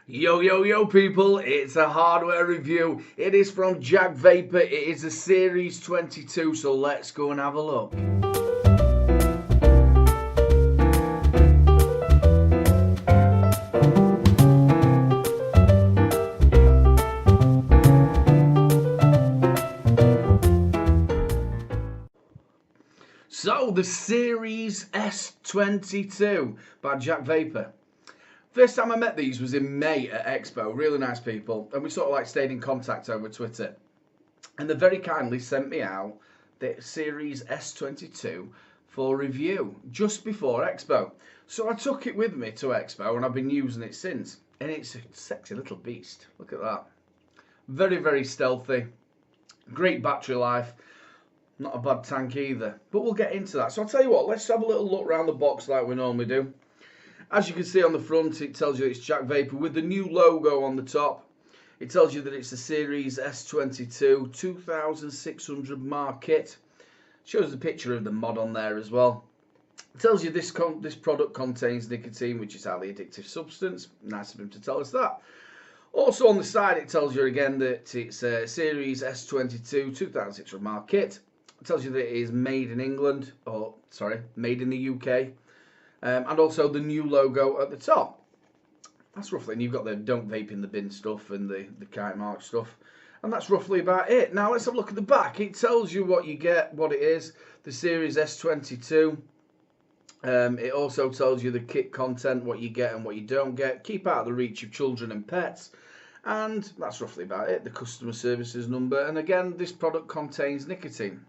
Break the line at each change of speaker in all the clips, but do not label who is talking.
Yo people, it's a hardware review. It is from JAC Vapor. It is a Series 22, so let's go and have a look. So the Series S22 by JAC Vapor. First time I met these was in May at Expo. Really nice people, and we sort of like stayed in contact over Twitter. And they very kindly sent me out the Series S22 for review just before Expo. So I took it with me to Expo and I've been using it since. And it's a sexy little beast. Look at that. Very, very stealthy. Great battery life. Not a bad tank either. But we'll get into that. So I'll tell you what, let's have a little look around the box like we normally do. As you can see on the front, it tells you it's JAC Vapor with the new logo on the top. It tells you that it's the Series S22 2600 Mod kit. Shows the picture of the mod on there as well. It tells you this product contains nicotine, which is a highly addictive substance. Nice of him to tell us that. Also on the side, it tells you again that it's a Series S22 2600 Mod kit. It tells you that it is made in England, or sorry, made in the UK. And also the new logo at the top. That's roughly, and you've got the don't vape in the bin stuff and the kite mark stuff. And that's roughly about it. Now let's have a look at the back. It tells you what you get, what it is. The Series S22. It also tells you the kit content, what you get and what you don't get. Keep out of the reach of children and pets. And that's roughly about it. The customer services number. And again, this product contains nicotine.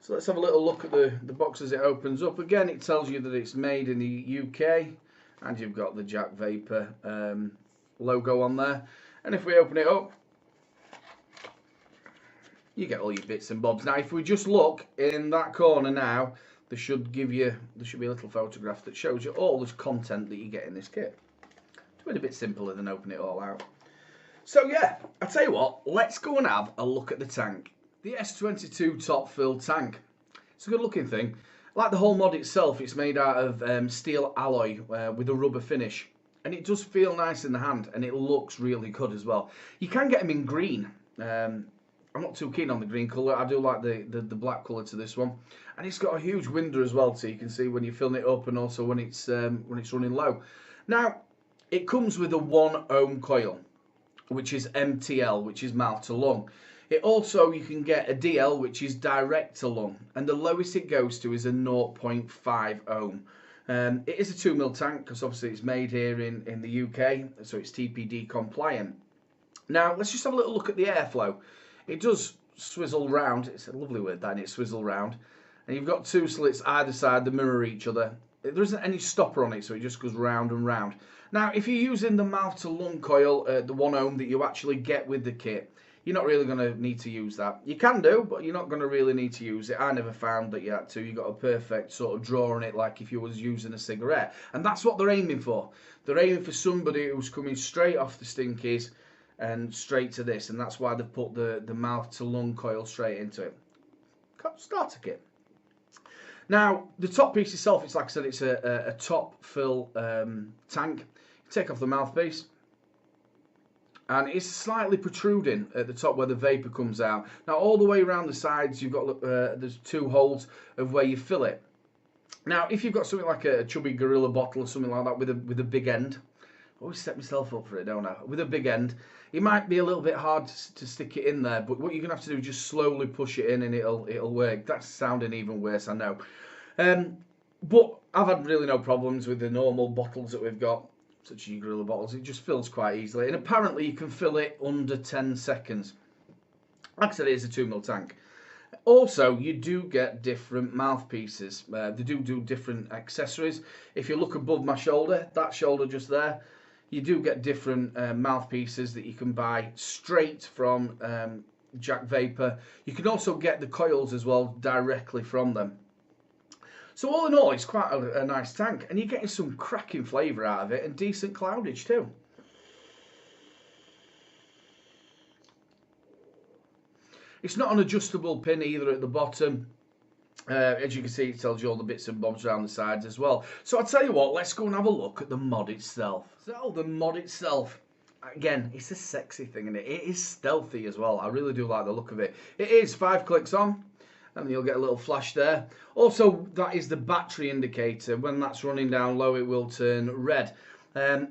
So let's have a little look at the box as it opens up. Again, it tells you that it's made in the UK. And you've got the JAC Vapor logo on there. And if we open it up, you get all your bits and bobs. Now, if we just look in that corner now, there should be a little photograph that shows you all this content that you get in this kit. It's been a bit simpler than opening it all out. So yeah, I'll tell you what, let's go and have a look at the tank. The S22 top fill tank. It's a good looking thing. Like the whole mod itself, it's made out of steel alloy with a rubber finish. And it does feel nice in the hand, and it looks really good as well. You can get them in green. I'm not too keen on the green colour. I do like the black colour to this one. And it's got a huge window as well, so you can see when you're filling it up and also when it's running low. Now, it comes with a 1 ohm coil, which is MTL, which is mouth to lung. It also, you can get a DL, which is direct to lung, and the lowest it goes to is a 0.5 ohm. It is a 2mm tank, because obviously it's made here in the UK, so it's TPD compliant. Now, let's just have a little look at the airflow. It does swizzle round. It's a lovely word, that, and it swizzle round. And you've got two slits either side that mirror each other. There isn't any stopper on it, so it just goes round and round. Now, if you're using the mouth to lung coil, the 1 ohm that you actually get with the kit, you're not really going to need to use that. You can do, but you're not going to really need to use it. I never found that you had to. You got a perfect sort of draw on it, like if you was using a cigarette. And that's what they're aiming for. They're aiming for somebody who's coming straight off the stinkies and straight to this. And that's why they've put the mouth to lung coil straight into it. Starter kit. Now, the top piece itself, it's like I said, it's a top fill tank. You take off the mouthpiece. And it's slightly protruding at the top where the vapor comes out. Now, all the way around the sides, you've got there's 2 holes of where you fill it. Now, if you've got something like a chubby Gorilla bottle or something like that with a big end, I always set myself up for it, don't I? With a big end, it might be a little bit hard to stick it in there, but what you're gonna have to do is just slowly push it in, and it'll work. That's sounding even worse, I know. But I've had really no problems with the normal bottles that we've got, such as your Gorilla bottles. It just fills quite easily, and apparently you can fill it under 10 seconds. Like I said, it is a 2mm tank. Also, you do get different mouthpieces. They do different accessories. If you look above my shoulder, that shoulder just there, you do get different mouthpieces that you can buy straight from JAC Vapor. You can also get the coils as well directly from them. So all in all, it's quite a nice tank, and you're getting some cracking flavour out of it and decent cloudage too. It's not an adjustable pin either at the bottom. As you can see, it tells you all the bits and bobs around the sides as well. So I'll tell you what, let's go and have a look at the mod itself. So the mod itself, again, it's a sexy thing, and it is stealthy as well. I really do like the look of it. It is 5 clicks on, and you'll get a little flash there. Also, that is the battery indicator. When that's running down low, it will turn red.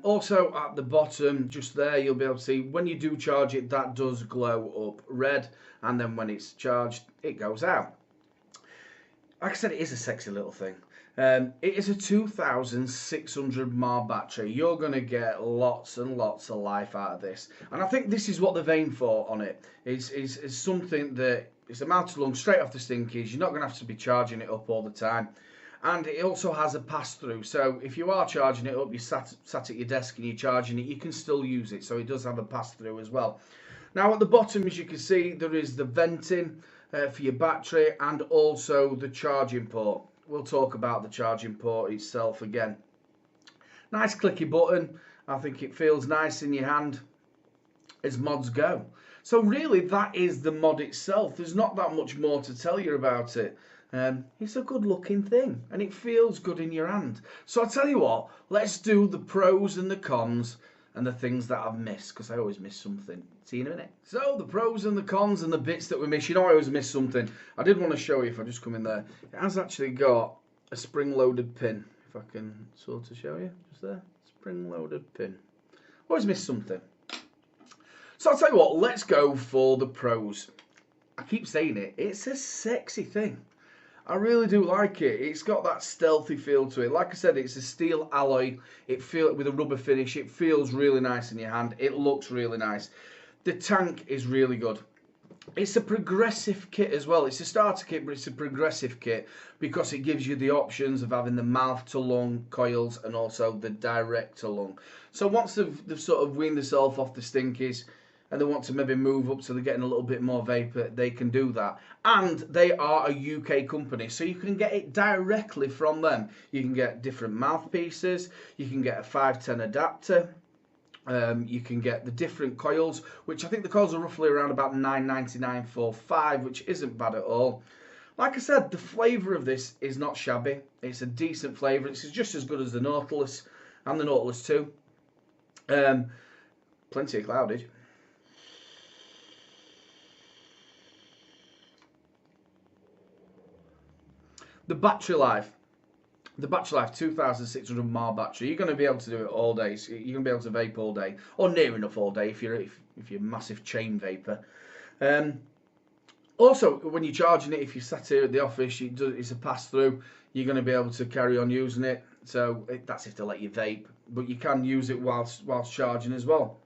Also at the bottom, just there, you'll be able to see when you do charge it, that does glow up red, and then when it's charged, it goes out. Like I said, it is a sexy little thing. It is a 2600 mAh battery. You're going to get lots and lots of life out of this. And I think this is what they've aimed for on it. Is something that is a mouth to lung straight off the stinkies. You're not going to have to be charging it up all the time. And it also has a pass-through. So if you are charging it up, you're sat at your desk and you're charging it, you can still use it. So it does have a pass-through as well. Now at the bottom, as you can see, there is the venting for your battery and also the charging port. We'll talk about the charging port itself again. Nice clicky button. I think it feels nice in your hand as mods go. So really that is the mod itself. There's not that much more to tell you about it. It's a good looking thing and it feels good in your hand. So I'll tell you what, let's do the pros and the cons and the things that I've missed, because I always miss something. See you in a minute. So the pros and the cons and the bits that we miss. You know I always miss something. I did want to show you, if I just come in there, it has actually got a spring-loaded pin. If I can sort of show you, just there, spring-loaded pin. Always miss something. So I'll tell you what, let's go for the pros. I keep saying it, it's a sexy thing. I really do like it. It's got that stealthy feel to it. Like I said, it's a steel alloy. It feels with a rubber finish. It feels really nice in your hand. It looks really nice. The tank is really good. It's a progressive kit as well. It's a starter kit, but it's a progressive kit because it gives you the options of having the mouth to lung coils and also the direct to lung. So once they've sort of weaned themselves off the stinkies, and they want to maybe move up so they're getting a little bit more vapor, they can do that. And they are a UK company, so you can get it directly from them. You can get different mouthpieces, you can get a 510 adapter, you can get the different coils, which I think the coils are roughly around about £9.99 for 5, which isn't bad at all. Like I said, the flavour of this is not shabby. It's a decent flavour. It's just as good as the Nautilus and the Nautilus 2. Plenty of cloudage. The battery life, 2600 mAh battery. You're going to be able to do it all day. So you're going to be able to vape all day, or near enough all day if you're a massive chain vapor. Also, when you're charging it, if you're sat here at the office, it's a pass through. You're going to be able to carry on using it. So that's if they let you vape, but you can use it whilst charging as well.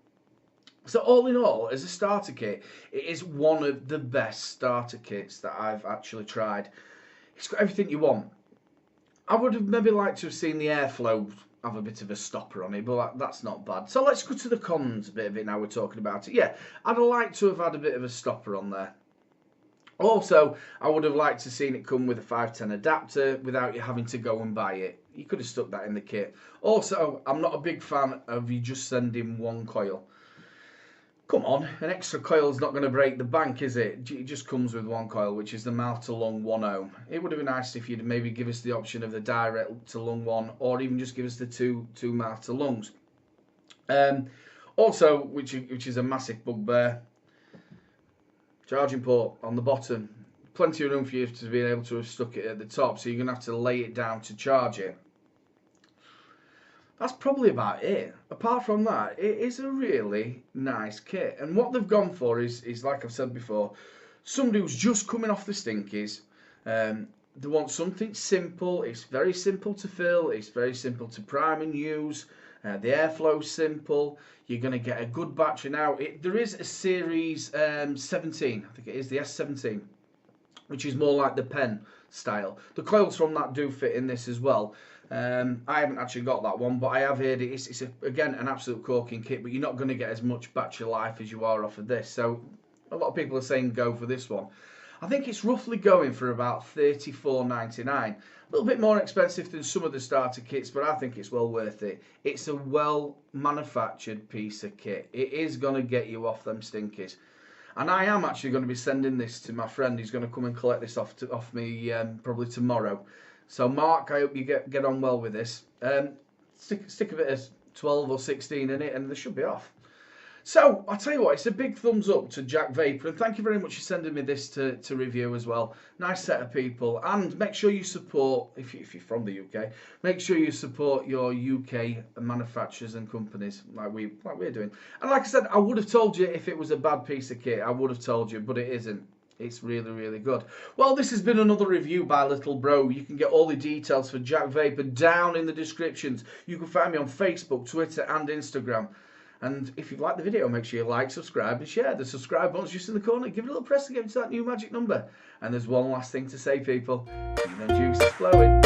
So all in all, as a starter kit, it is one of the best starter kits that I've actually tried. It's got everything you want. I would have maybe liked to have seen the airflow have a bit of a stopper on it, but that's not bad. So let's go to the cons bit of it now we're talking about it. Yeah, I'd have liked to have had a bit of a stopper on there. Also, I would have liked to have seen it come with a 510 adapter without you having to go and buy it. You could have stuck that in the kit. Also, I'm not a big fan of you just sending one coil. Come on, an extra coil's not going to break the bank, is it? It just comes with one coil, which is the mouth to lung 1 ohm. It would have been nice if you'd maybe give us the option of the direct to lung 1, or even just give us the two mouth to lungs. Also, which is a massive bugbear, charging port on the bottom. Plenty of room for you to be able to have stuck it at the top, so you're going to have to lay it down to charge it. That's probably about it. Apart from that, it is a really nice kit. And what they've gone for is like I've said before, somebody who's just coming off the stinkies. They want something simple. It's very simple to fill. It's very simple to prime and use. The airflow's simple. You're going to get a good battery. Now, there is a series 17. I think it is the S17, which is more like the pen style. The coils from that do fit in this as well. I haven't actually got that one, but I have heard it. It's again an absolute corking kit, but you're not going to get as much battery life as you are off of this. So a lot of people are saying go for this one. I think it's roughly going for about $34.99. A little bit more expensive than some of the starter kits, but I think it's well worth it. It's a well manufactured piece of kit. It is going to get you off them stinkies. And I am actually going to be sending this to my friend. He's going to come and collect this off me probably tomorrow. So Mark, I hope you get on well with this. Stick a bit of 12 or 16 in it and they should be off. So, I'll tell you what, it's a big thumbs up to JAC Vapor, and thank you very much for sending me this to review as well. Nice set of people, and make sure you support, if you're from the UK, make sure you support your UK manufacturers and companies like we're doing. And like I said, I would have told you if it was a bad piece of kit, I would have told you, but it isn't. It's really, really good. Well, this has been another review by Little Bro. You can get all the details for JAC Vapor down in the descriptions. You can find me on Facebook, Twitter, and Instagram. And if you've liked the video, make sure you like, subscribe, and share. The subscribe button's just in the corner. Give it a little press to get into that new magic number. And there's one last thing to say, people. You know, juice is flowing.